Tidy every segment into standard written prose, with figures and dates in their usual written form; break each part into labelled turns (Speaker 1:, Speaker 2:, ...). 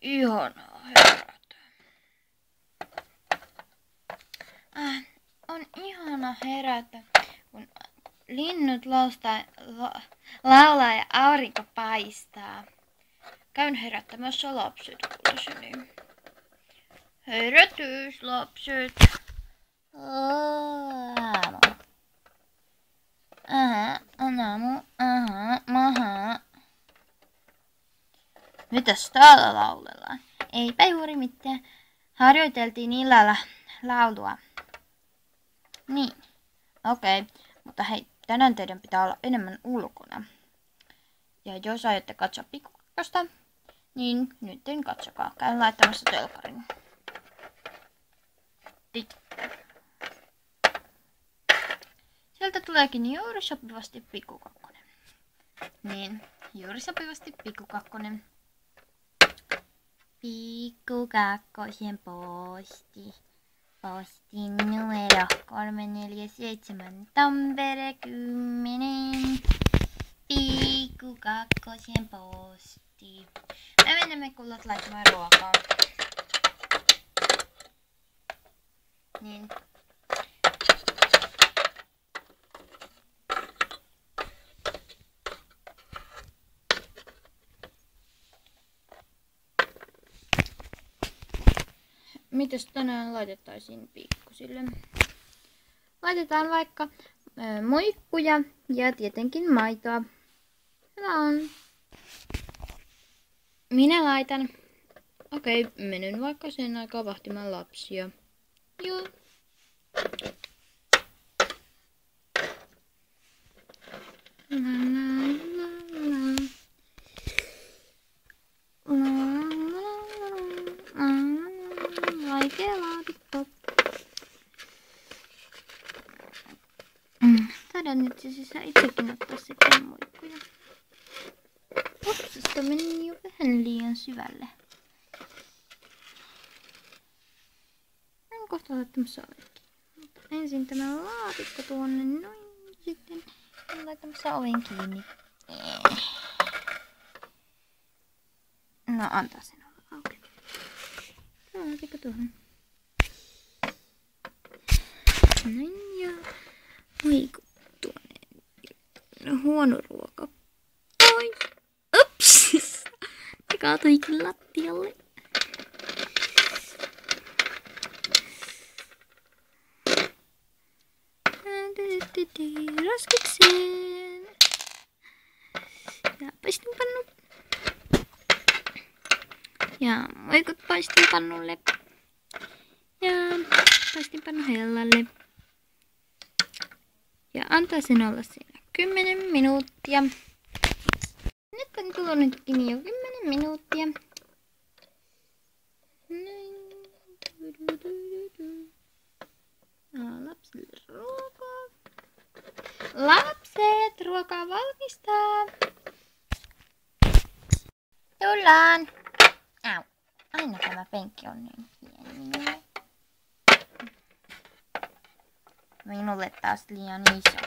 Speaker 1: ihanaa herätä. On ihana herätä, kun linnut laulaa ja aurinko paistaa. Käyn herättämässä lapset kuuloseni. Herätys, lapset. Aamu. Aamu. Maha. Mitäs täällä laulellaan? Eipä juuri mitään. Harjoiteltiin illalla laulua. Niin. Okei. Mutta hei, tänään teidän pitää olla enemmän ulkona. Ja jos aiotte katsoa Pikkukakkosta, niin nyt katsokaa. Käyn laittamassa telkarin. Sieltä tuleekin juuri sopivasti Pikkukakkonen. Niin, juuri sopivasti Pikkukakkonen. Pikkukakkosen posti. Postin numero 347 Tampere 10. Pikkukakkosen posti. Me menemme kullat laittamaan ruokaa. Niin. Mitäs tänään laitettaisiin pikkusille? Laitetaan vaikka muikkuja ja tietenkin maitoa. Hyvä on. Minä laitan. Okei, menen vaikka sen aikaa vahtimaan lapsia. Joo. Vaikea laatikko. Taidan nyt sisään itsekin ottaa sitten muikkuja. Opsasta meni jo vähän liian syvälle. En kohta laittamassa ovenkin. Mutta ensin tämä laatikko tuonne noin. Sitten en laittamassa oven kiinni. No antaa sen olla auki. Laatikko tuohon. Näin ja muikut tuonne. No, huono ruoka. Oi! Ups! Se kaatuikin lattialle. Roskikseen. Ja paistinpannu. Ja muikut paistinpannulle. Ja paistinpannu hellalle. Ja antaa sen olla siinä 10 minuuttia. Nyt on kulunutkin jo 10 minuuttia. Lapsille ruokaa. Lapset, ruokaa valmistaa. Tullaan. Au. Aina tämä penkki on niin pieni minulle. Minulle taas liian iso.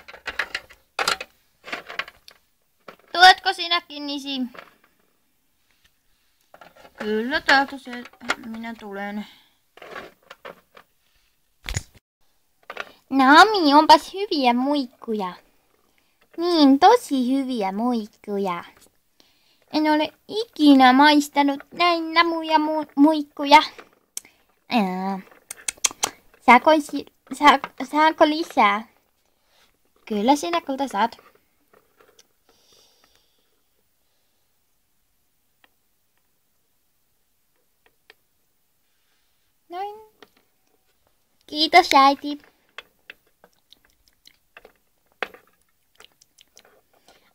Speaker 1: Tuletko sinäkin, Nisi? Kyllä, täältä se minä tulen. Nami, onpas hyviä muikkuja. Niin, tosi hyviä muikkuja. En ole ikinä maistanut näin namuja muikkuja. Saako lisää? Kyllä sinä kulta saat. Noin. Kiitos äiti.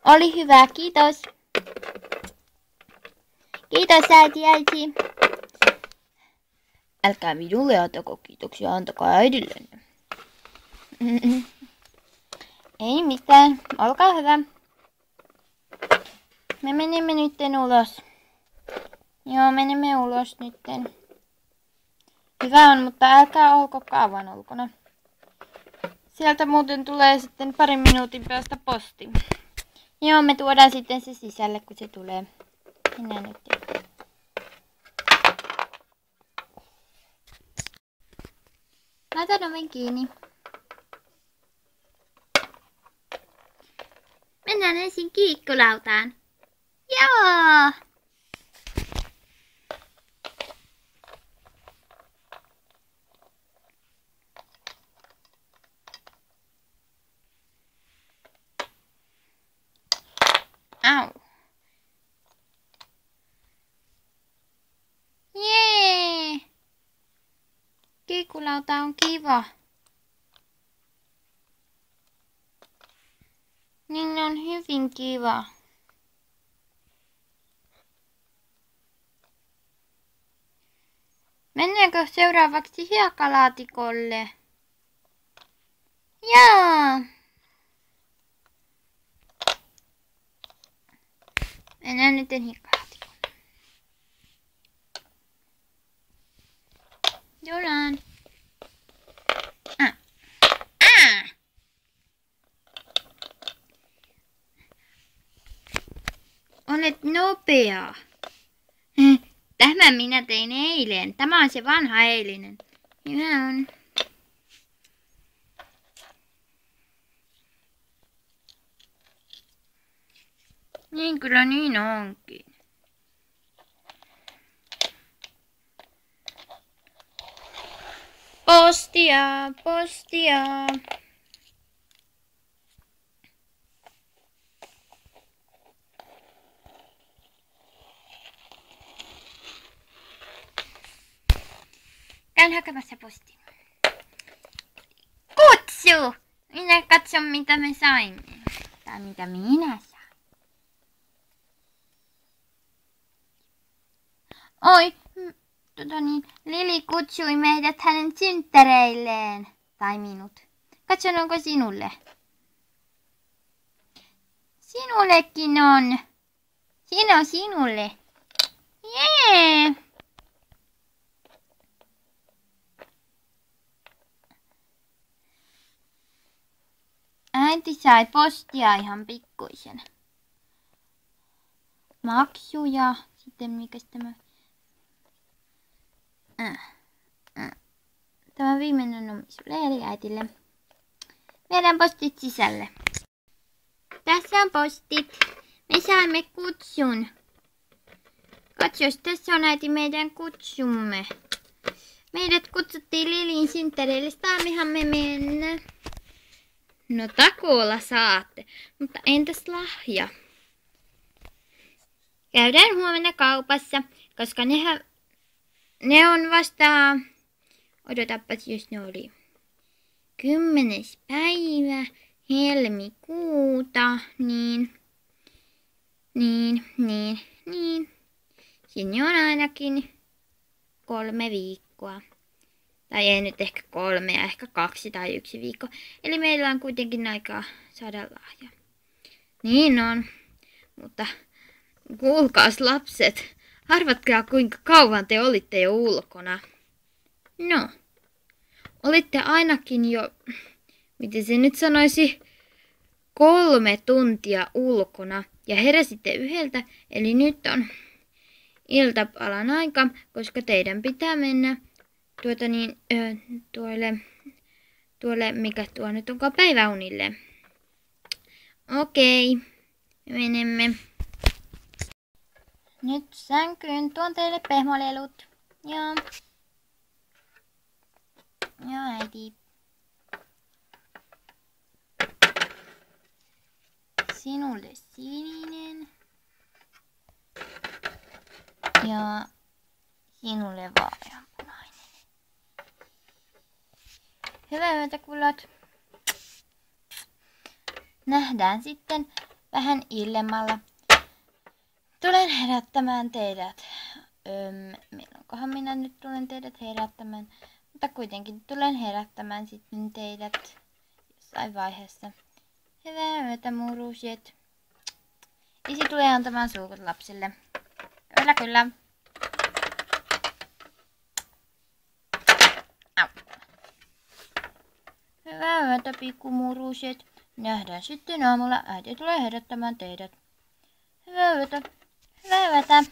Speaker 1: Oli hyvä, kiitos. Kiitos äiti. Älkää minulle antako kiitoksia, antakaa äidillenne. Ei mitään, olkaa hyvä. Me menemme nytten ulos. Joo, menemme ulos nytten. Hyvä on, mutta älkää olko kauan ulkona. Sieltä muuten tulee sitten parin minuutin päästä posti. Joo, me tuodaan sitten se sisälle, kun se tulee. Mennään nyt. Laitan oven kiinni. Mennään ensin kiikkulautaan. Joo! Au. Jee! Kiikkulauta on kiva. Niin on hyvin kiva. Mennäänkö seuraavaksi hiekkalaatikolle? Joo! Mennään nyt hiekkalaatikolle. Tullaan. Olet nopea. Tämä minä tein eilen. Tämä on se vanha eilinen. Hyvä on. Niin kyllä niin onkin. Postia, postia. Käyn hakemassa postin. Kutsu! Minä katson mitä me saimme. Tai mitä minä sain. Oi, Lili kutsui meidät hänen synttäreilleen. Tai minut. Katson onko sinulle. Sinullekin on. Siinä on sinulle. Jee! Äiti sai postia ihan pikkuisen. Maksuja. Sitten mikäs tämä? Tämä viimeinen on sulle eli äitille. Viedään postit sisälle. Tässä on postit. Me saimme kutsun. Katsos, tässä on äiti meidän kutsumme. Meidät kutsuttiin Lilin synttäreille. Saammehan me mennä? No takuulla saatte, mutta entäs lahja? Käydään huomenna kaupassa, koska ne on vasta... Odotapas, jos ne oli 10. päivä helmikuuta, niin. Sinne on ainakin 3 viikkoa. Tai ei nyt ehkä 3, ehkä 2 tai 1 viikko. Eli meillä on kuitenkin aikaa saada lahja. Niin on. Mutta kuulkaas lapset, arvatkaa kuinka kauan te olitte jo ulkona. No, olitte ainakin jo, miten se nyt sanoisi, 3 tuntia ulkona. Ja heräsitte 1, eli nyt on iltapalan aika, koska teidän pitää mennä tuolle, mikä tuo nyt onkaan päiväunille. Okei, menemme. Nyt sänkyyn, tuon teille pehmolelut. Joo. Joo, äiti. Sinulle sininen. Ja sinulle vaaleanpunainen. Hyvää yötä, kullat. Nähdään sitten vähän illemmalla. Tulen herättämään teidät. Milloinkohan minä nyt tulen teidät herättämään? Mutta kuitenkin tulen herättämään sitten teidät jossain vaiheessa. Hyvää yötä, muruset. Isi tulee antamaan suukut lapsille. Kyllä, kyllä. Au. Hyvää yötä, pikkumuruset. Nähdään sitten aamulla. Äiti tulee herättämään teidät. Hyvää yötä. Hyvää yötä.